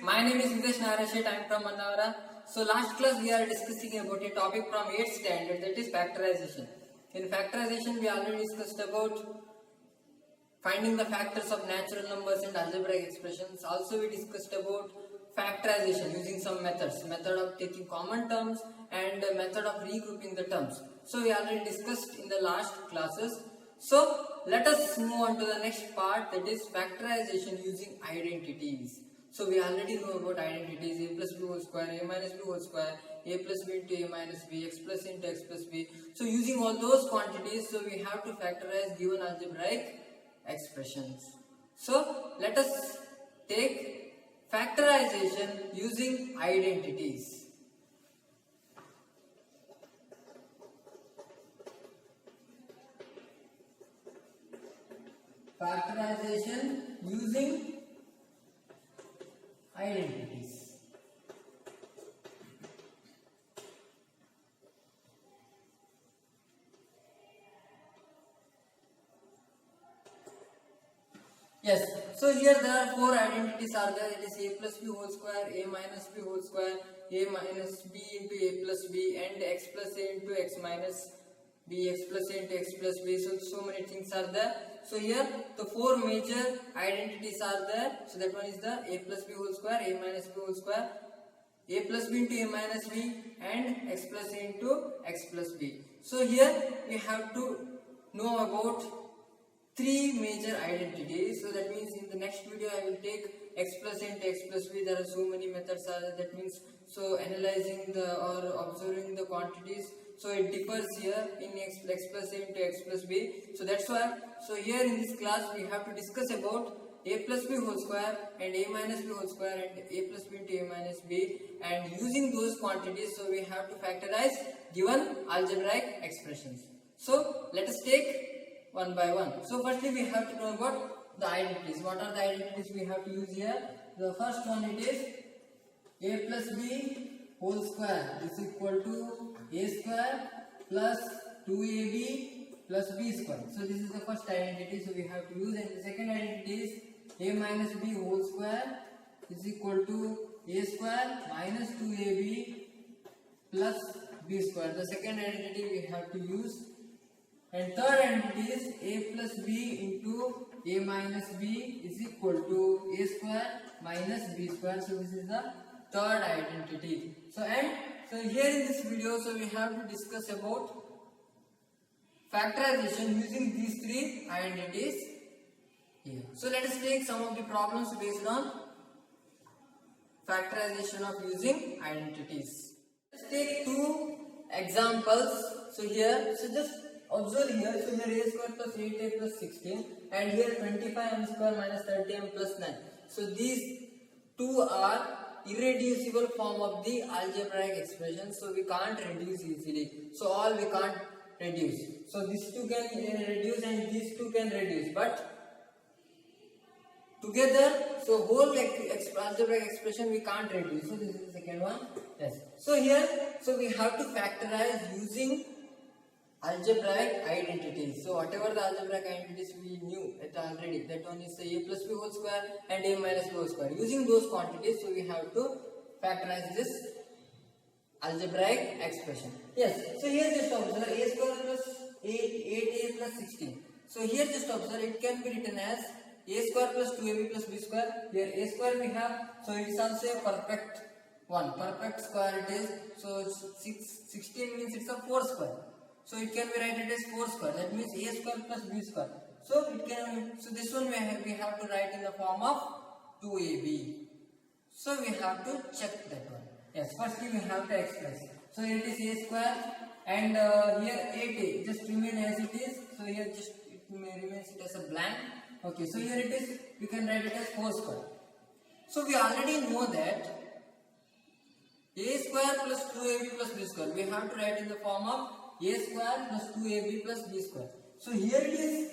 My name is Hitesh Narashet. I am from Manavara. So last class we are discussing about a topic from 8th standard, that is factorization. In factorization we already discussed about finding the factors of natural numbers and algebraic expressions. Also we discussed about factorization using some methods, method of taking common terms and method of regrouping the terms. So we already discussed in the last classes. So let us move on to the next part, that is factorization using identities. So we already know about identities: a plus b whole square, a minus b whole square, a plus b into a minus b, x plus into x plus b. So using all those quantities, so we have to factorize given algebraic expressions. So let us take factorization using identities. Factorization using identities. Yes, so here there are four identities are there. It is a plus b whole square, a minus b whole square, a minus b into a plus b, and x plus a into x minus b, x plus a into x plus b. So many things are there. So here the four major identities are there. So that one is the a plus b whole square, a minus b whole square, a plus b into a minus b, and x plus a into x plus b. So here we have to know about three major identities. So that means in the next video I will take x plus a into x plus b. There are so many methods are there. That means so analyzing the or observing the quantities. So it differs here in x plus a into x plus b. So that's why. So here in this class we have to discuss about a plus b whole square and a minus b whole square and a plus b into a minus b, and using those quantities, so we have to factorize given algebraic expressions. So let us take one by one. So firstly we have to know about the identities. What are the identities we have to use here? The first one, it is a plus b whole square is equal to a square plus 2ab plus b square. So this is the first identity, so we have to use. And the second identity is a minus b whole square is equal to a square minus 2ab plus b square. The second identity we have to use. And third identity is a plus b into a minus b is equal to a square minus b square. So this is the third identity. So here in this video, so we have to discuss about factorization using these three identities here. So let us take some of the problems based on factorization of using identities. Let's take two examples. So here, so just observe here. So here a square plus 8a plus 16, and here 25m square minus 30m plus 9. So these two are irreducible form of the algebraic expression. So we can't reduce easily. So all we can't reduce. So these two can reduce and these two can reduce, but together, so whole algebraic expression we can't reduce. So this is the second one. Yes. So here, so we have to factorize using algebraic identities. So whatever the algebraic identities we knew it already, that one is a plus b whole square and a minus b whole square. Using those quantities, so we have to factorize this algebraic expression. Yes. So here just observe a square plus 8a plus 16. So here just observe, it can be written as a square plus 2ab plus b square. Here a square we have, so it is also a perfect one. Perfect square it is. So 16 means it's a 4 square. So it can be written as 4 square. That means a square plus b square. So it can. So this one we have to write in the form of 2ab. So we have to check that one. Yes. Firstly we have to express. So here it is a square, and here 8a just remain as it is. So here just it remains it as a blank. Okay. So here it is. We can write it as 4 square. So we already know that a square plus 2ab plus b square we have to write in the form of a square plus 2ab plus b square. So here it is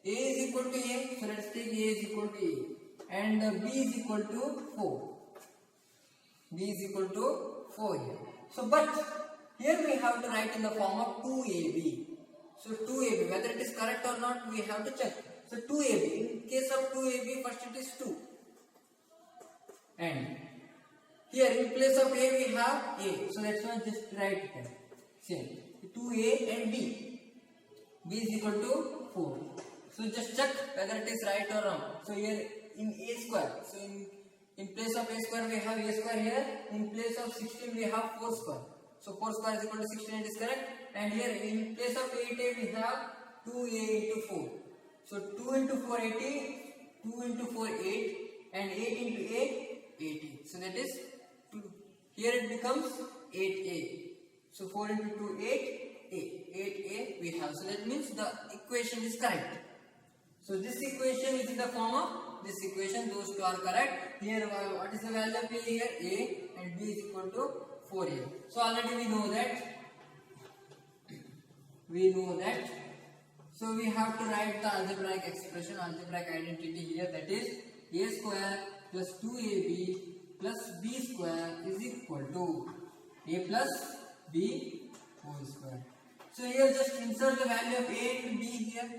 a is equal to a. So let's take a is equal to a, and b is equal to 4. B is equal to 4 here. So but here we have to write in the form of 2ab. So 2ab, whether it is correct or not, we have to check. So 2ab, in case of 2ab, first it is 2, and Here in place of A we have A, so that's why just write it. Same 2A and B. B is equal to 4. So just check whether it is right or wrong. So here in A square, so in place of A square we have A square here. In place of 16 we have 4 square. So 4 square is equal to 16, it is correct. And here in place of 8A we have 2A into 4. So 2 into 4 80, 2 into 4 8, and 8 into 8 80. So that is 2. Here it becomes 8A. So 4 into 2 8. 8A we have. So that means the equation is correct. So this equation is in the form of this equation. Those two are correct. Here what is the value of A here? A and B is equal to 4A. So already we know that. So we have to write the algebraic expression, algebraic identity here, that is A square plus 2AB plus B square is equal to A plus B whole square. So here just insert the value of A and B here.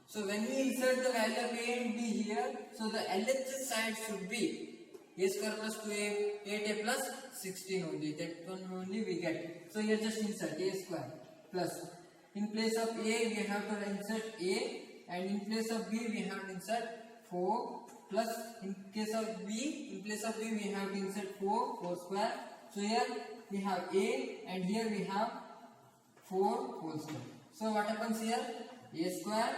So when we insert the value of A and B here, so the LHS side should be A square plus 2A, 8A plus 16 only. That one only we get. So here just insert A square plus. In place of A we have to insert A, and in place of B we have to insert 4 plus in place of B we have to insert 4 square. So here we have A and here we have 4 whole square. So what happens here? A square,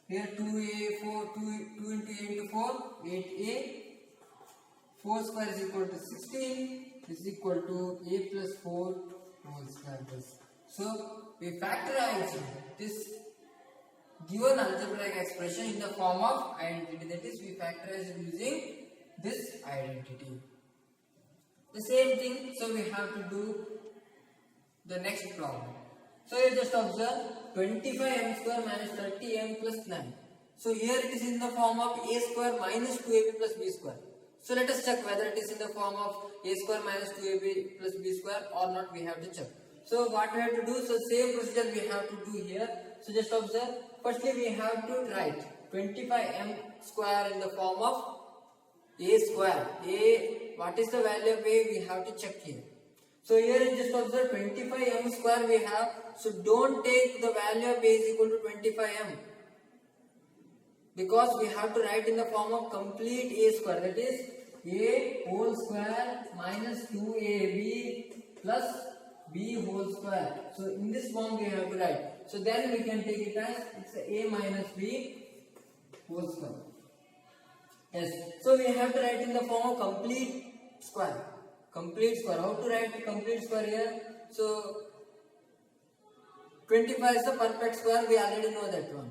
here 2A, 2 into A into 4, 8A, 4 square is equal to 16, is equal to A plus 4 whole square. So we factorize this given algebraic expression in the form of identity, that is we factorize using this identity. The same thing, so we have to do the next problem. So you just observe 25m square minus 30m plus 9. So here it is in the form of A square minus 2ab plus b square. So let us check whether it is in the form of A square minus 2ab plus b square or not. We have to check. So what we have to do, so same procedure we have to do here. So just observe, firstly we have to write 25m square in the form of A square. A, what is the value of A, we have to check here. So here just observe 25m square we have. So don't take the value of A is equal to 25m, because we have to write in the form of complete A square, that is A whole square minus 2ab plus b whole square. So in this form we have to write. So then we can take it as it's A minus b whole square. Yes. So we have to write in the form of complete square. Complete square. How to write complete square here? So 25 is the perfect square. We already know that one.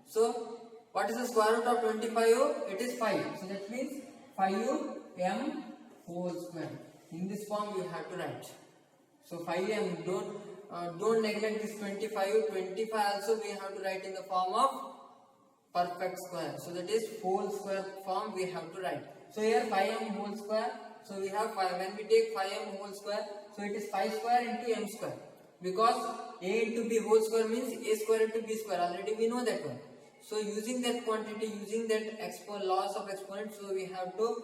So what is the square root of 25? It is 5. So that means 5m whole square. In this form you have to write. So 5m, don't neglect this 25. 25 also we have to write in the form of perfect square. So that is whole square form we have to write. So here 5m whole square. So we have 5. When we take 5m whole square, so it is 5 square into m square. Because a into b whole square means a square into b square. Already we know that one. So using that quantity, using that laws of exponent, so we have to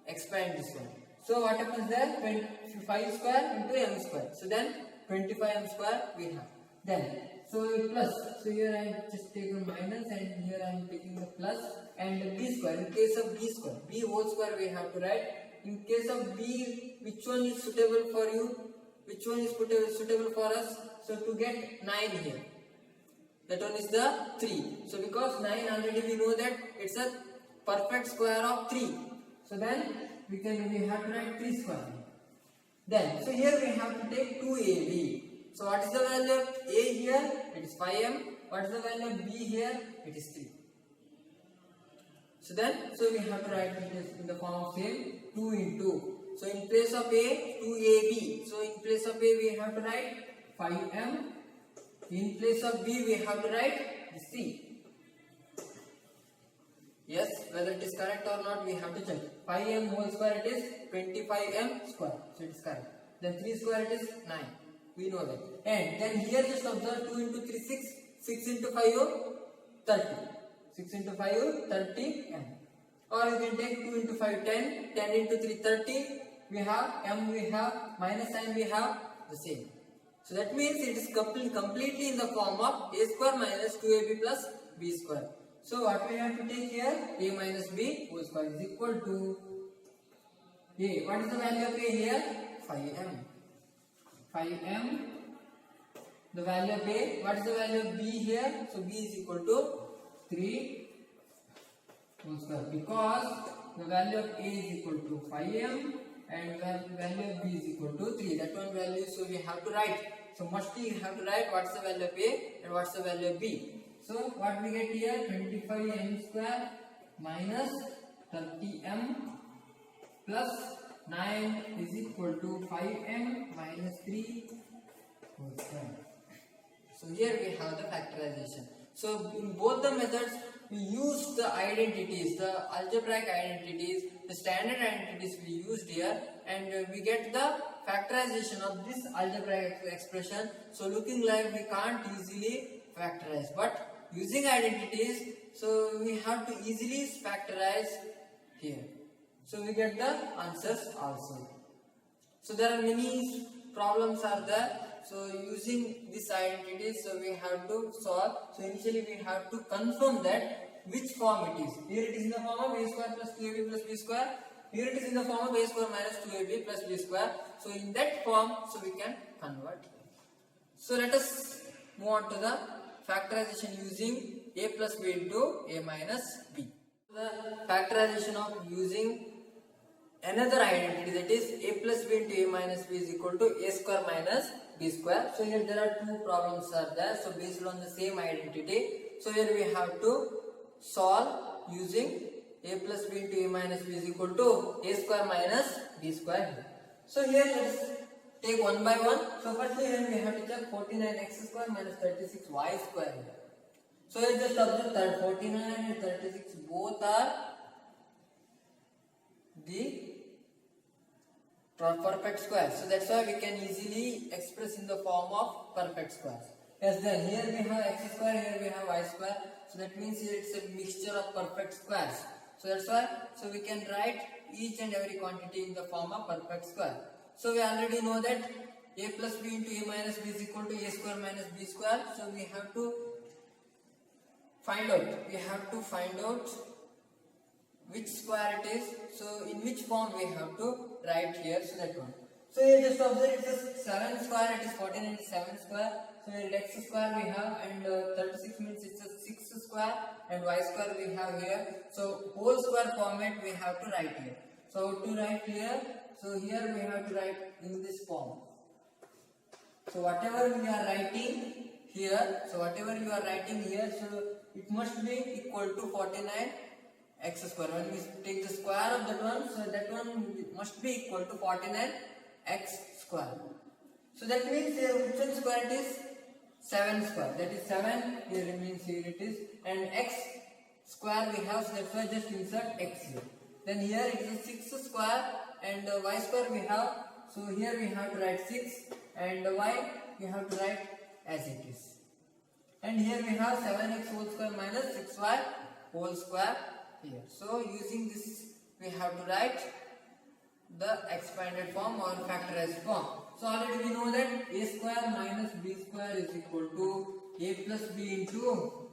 expand this one. So what happens there? 5 square into m square. So then 25m square we have. Then so plus. So here I am just taking minus and here I am taking the plus, and b square. In case of b square, b whole square we have to write. In case of b, which one is suitable for you? Which one is suitable for us? So to get 9 here. That one is the 3. So because 9 already we know that it's a perfect square of 3. So then we have to write 3 square. Then so here we have to take 2ab. So what is the value of a here? It is 5m. What is the value of b here? It is 3. So then so we have to write it in the form of same 2 into. So in place of a, 2ab. So in place of a we have to write 5m. In place of b we have to write c. Yes, whether it is correct or not we have to check. 5m whole square it is 25m square. So it is correct. Then 3 square it is 9. We know that. And then here just observe 2 into 3 6. 6 into 5 30. 6 into 5 30 m. Or you can take 2 into 5 10, 10 into 3 30. We have m, we have minus sign, we have the same. So that means it is completely in the form of a square minus 2ab plus b square. So what we have to take here, a minus b whole square is equal to a. What is the value of a here? 5m. 5m. The value of a. What is the value of b here? So b is equal to 3 whole square, because the value of a is equal to 5m and the value of b is equal to 3. That one value, so we have to write. So mostly you have to write what's the value of a and what's the value of b. So what we get here, 25m square minus 30m plus 9 is equal to 5m minus 3 whole square. So here we have the factorization. So in both the methods we use the identities, the algebraic identities, the standard identities we used here, and we get the factorization of this algebraic expression. So looking like we can't easily factorize, but using identities, so we have to easily factorize here. So we get the answers also. So there are many problems are there. So using this identity, so we have to solve. So initially we have to confirm that which form it is. Here it is in the form of a square plus 2ab plus b square. Here it is in the form of a square minus 2ab plus b square. So in that form, so we can convert. So let us move on to the factorization using a plus b into a minus b. The factorization of using another identity, that is a plus b into a minus b is equal to a square minus b square. So here there are two problems are there. So based on the same identity, so here we have to solve using a plus b into a minus b is equal to a square minus b square. So here let's take one by one. So firstly here we have to check 49x square minus 36y square. So here just observe that 49 and 36 both are the perfect square. So that's why we can easily express in the form of perfect squares. Yes, then here we have x square, here we have y square. So that means here it's a mixture of perfect squares. So that's why, so we can write each and every quantity in the form of perfect square. So we already know that a plus b into a minus b is equal to a square minus b square. So we have to find out which square it is. So in which form we have to write here. So that one. So here just observe it is 7 square, it is 14 into 7 square. So here x square we have, and 36 means it's a 6 square, and y square we have here. So whole square format we have to write here. So to write here, so here we have to write in this form. So whatever we are writing here, so it must be equal to 49 x square. When we take the square of that one, so that one must be equal to 49 x square. So that means here which one square it is? 7 square. That is 7. Here remains, here it is. And x square we have, so that's why just insert x here. Then here it is 6 square, and y square we have. So here we have to write 6, and y we have to write as it is. And here we have 7x whole square minus 6y whole square here. So using this we have to write the expanded form or factorized form. So already we know that a square minus b square is equal to a plus b into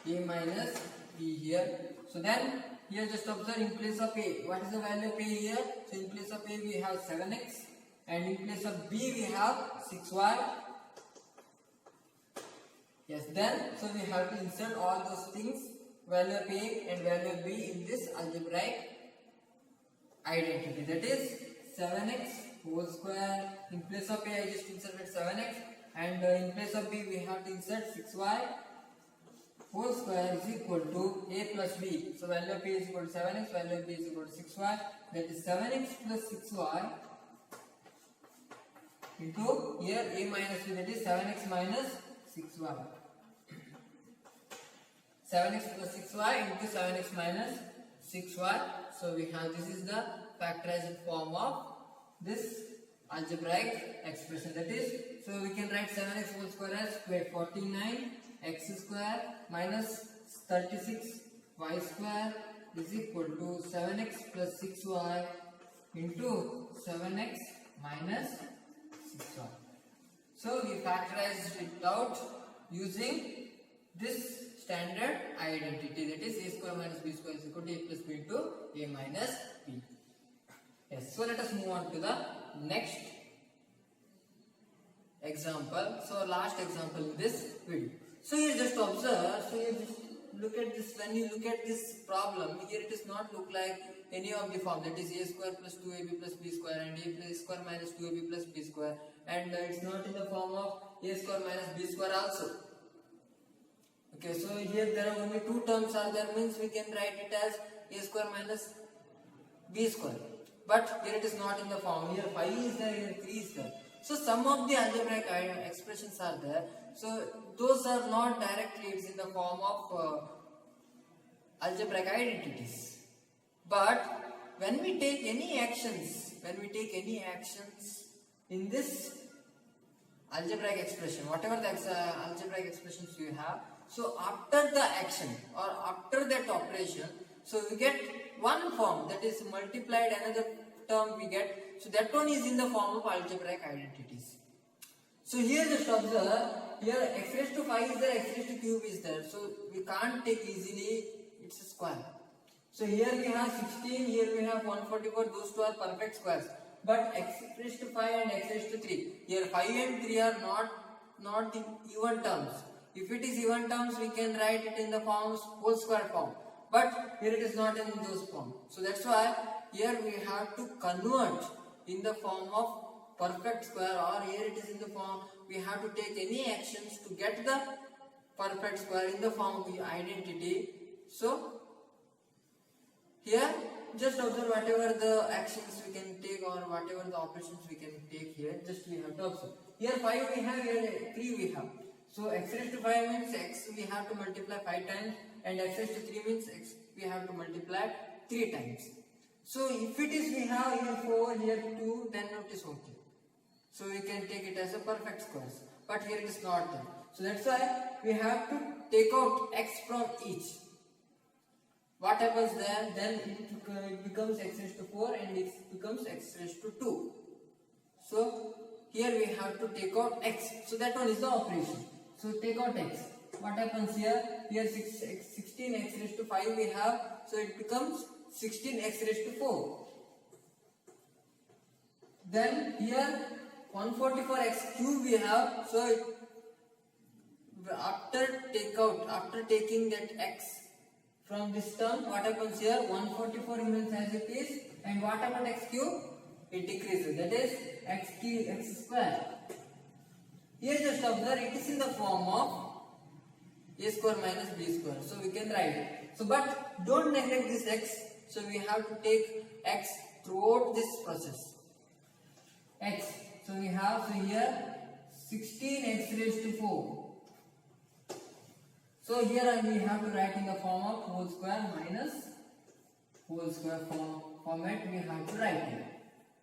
a minus b here. So then here just observe in place of a, what is the value of a here? So in place of a we have 7x, and in place of b we have 6y. Yes, then so we have to insert all those things, value of a and value of b, in this algebraic identity, that is 7x whole square. In place of a I just inserted 7x, and in place of b we have to insert 6y whole square is equal to a plus b. So value of a is equal to 7x, value of b is equal to 6y, that is 7x plus 6y into here a minus b, that is 7x minus 6y. 7x plus 6y into 7x minus 6y. So we have, this is the factorized form of this algebraic expression, that is, so we can write 7x whole square as 49 x square minus 36 y square is equal to 7x plus 6y into 7x minus 6y. So we factorized it out using this standard identity, that is a square minus b square is equal to a plus b into a minus b. Yes, so let us move on to the next example. So last example in this video. So you just observe, so you just look at this, when you look at this problem, here it does not look like any of the form, that is a square plus 2ab plus b square and a plus square minus 2ab plus b square, and it's not in the form of a square minus b square also. Okay, so here there are only two terms are there, means we can write it as a square minus b square, but here it is not in the form. Here 5 is there, here 3 is there. So some of the algebraic expressions are there, so those are not directly, it's in the form of algebraic identities. But when we take any actions, in this algebraic expression, whatever the algebraic expressions you have, so after the action or after that operation, so we get one form, that is multiplied another term we get, so that one is in the form of algebraic identities. So here just observe, here x raised to 5 is there, x raised to cube is there, so we can't take easily, it's a square. So here we have 16, here we have 144, those two are perfect squares. But x raised to 5 and x raised to 3, here 5 and 3 are not the even terms. If it is even terms, we can write it in the forms whole square form. But here it is not in those form. So that's why here we have to convert in the form of perfect square, or here it is in the form, we have to take any actions to get the perfect square in the form of the identity. So here just observe whatever the actions we can take or whatever the operations we can take here, just we have to observe. Here 5 we have, here 3 we have. So x raised to 5 means x we have to multiply 5 times, and x raised to 3 means x we have to multiply 3 times. So if it is we have here 4, here 2, then it is okay. So we can take it as a perfect squares. But here it is not there. So that's why we have to take out x from each. What happens there? Then it becomes x raised to 4 and it becomes x raised to 2. So here we have to take out x. So that one is the operation. So take out x. What happens here? Here 16 x raised to 5 we have. So it becomes 16 x raised to 4. Then here 144 x cube we have. So after taking that x from this term, what happens here? 144 remains as it is, and what about x cube? It decreases, that is x square. Here just observe, it is in the form of a square minus b square, so we can write it. So but don't neglect this x, so we have to take x throughout this process. X, so we have, so here 16 x raised to 4. So here we have to write in the form of whole square minus whole square format we have to write here.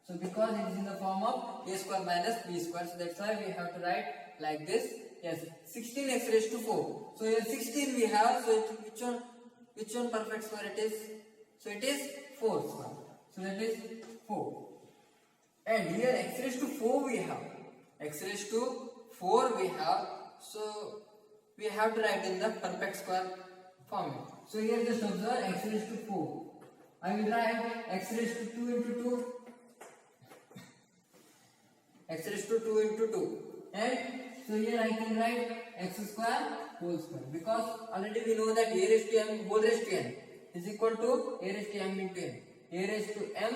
So because it is in the form of a square minus b square, so that's why we have to write like this. Yes, 16 x raised to 4. So here 16 we have, so which one perfect square it is? So it is 4 square. So that is 4. And here x raised to 4 we have. X raised to 4 we have. So we have to write in the perfect square format. So here just observe x raised to 4. I will write x raised to 2 into 2. X raised to 2 into 2. And so here I can write x square whole square, because already we know that a raised to m whole raised to n is equal to a raised to m into n. A raised to m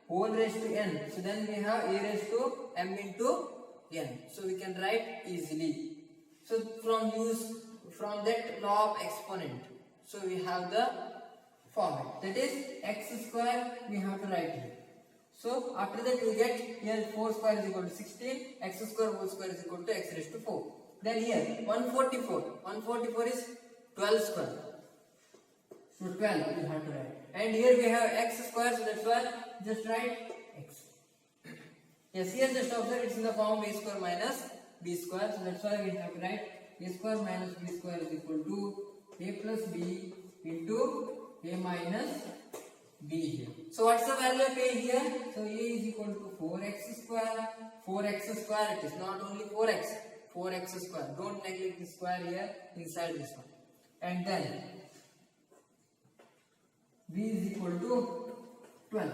whole raised to n. So then we have a raised to m into n. So we can write easily. So from that law of exponent, so we have the format, that is x square we have to write here. So after that we get here 4 square is equal to 16, x square whole square is equal to x raised to 4. Then here 144 is 12 square. So 12 we have to write. And here we have x square, so that's why just write x. Yes, here just observe it's in the form a square minus b square, so that's why we have to write a square minus b square is equal to a plus b into a minus b here. So what's the value of a here? So a is equal to 4x square. 4x square, it is not only 4x. 4x square. Don't neglect the square here inside this one. And then b is equal to 12.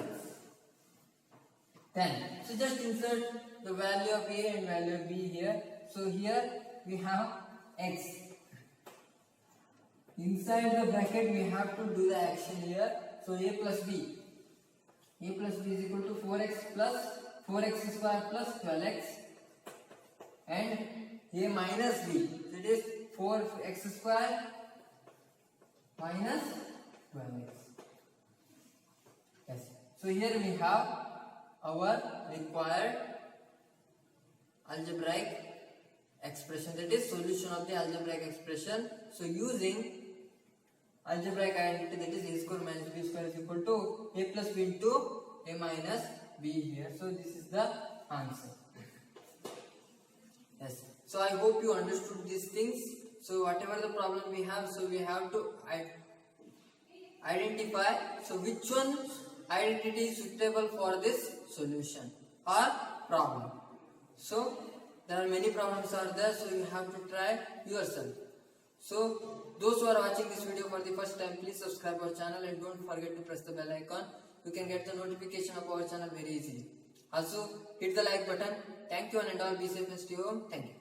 Then, so just insert the value of a and value of b here. So here we have x. Inside the bracket we have to do the action here. So a plus b. A plus b is equal to 4x plus 4x square plus 12x. And a minus b. So it is 4x square minus 12x. Yes. So here we have our required algebraic expression, that is solution of the algebraic expression. So using algebraic identity, that is a square minus b square is equal to a plus b into a minus b here. So this is the answer. Yes. So I hope you understood these things. So whatever the problem we have, so we have to identify so which one identity is suitable for this solution or problem. So there are many problems are there, so you have to try yourself. So those who are watching this video for the first time, please subscribe our channel and don't forget to press the bell icon. You can get the notification of our channel very easily. Also hit the like button. Thank you and all, be safe and stay home. Thank you.